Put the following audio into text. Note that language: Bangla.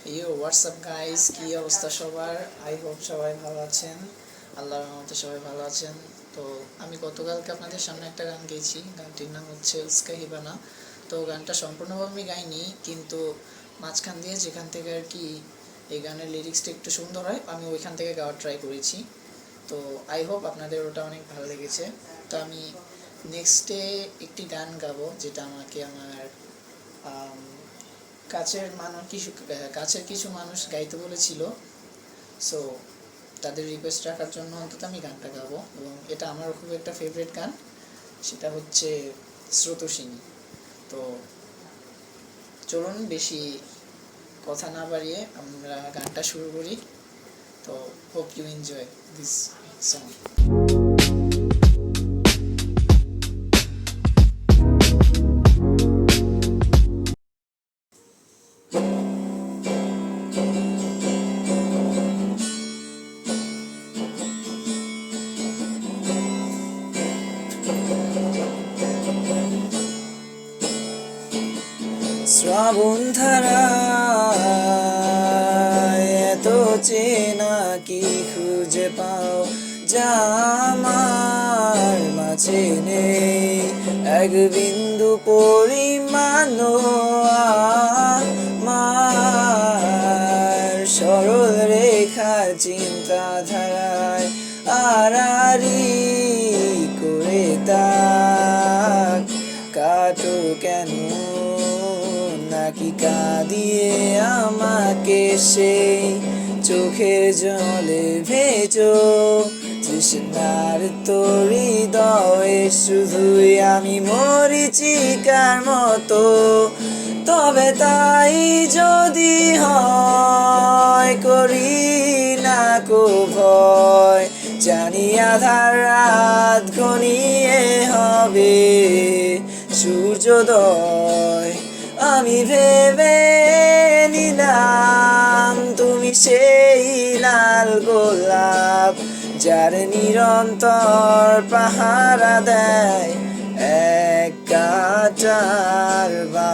হোয়াটসঅ্যাপ গাইস, কি অবস্থা সবার? আই হোপ সবাই ভালো আছেন। আল্লাহর রহমতে সবাই ভালো আছেন। তো আমি গতকালকে আপনাদের সামনে একটা গান গেয়েছি, গানটির নাম হচ্ছে উস্কা হিবানা। তো গানটা সম্পূর্ণভাবে আমি গাইনি, কিন্তু মাঝখান দিয়ে যেখান থেকে আর কি এই গানের লিরিক্সটা একটু সুন্দর হয়, আমি ওইখান থেকে গাওয়ার ট্রাই করেছি। তো আই হোপ আপনাদের ওটা অনেক ভালো লেগেছে। তো আমি নেক্সটে একটি গান গাবো, যেটা আমাকে আমার কাছের কিছু মানুষ গাইতে বলেছিল। সো তাদের রিকোয়েস্ট রাখার জন্য অন্তত আমি গানটা গাবো, এবং এটা আমার খুব একটা ফেভারিট গান। সেটা হচ্ছে স্রোতস্বিনী। তো চলুন বেশি কথা না বাড়িয়ে আমরা গানটা শুরু করি। তো hope you enjoy this song. শ্রাবণ ধারায় এত চেনা কি খুঁজে পাও, যা আমার মাঝে নেই এক বিন্দু পরিমাণ। আমার সরল রেখার চিন্তাধারায় আড়াআড়ি করে তাক কাটো কেন, নাকি কাঁদিয়ে আমাকে সেই চোখের জলে ভেজো। তৃষ্ণার তোর হৃদয়ে শুধুই আমি মরিচিকার মতো। তবে তাই যদি হয়, করি না কো ভয়, জানি আধার রাত ঘনিয়ে হবে সূর্যোদয়। আমি ভেবে নিলাম তুমি সেই লাল গোলাপ, যার নিরন্তর পাহারা দেয় এক কাঁটার বা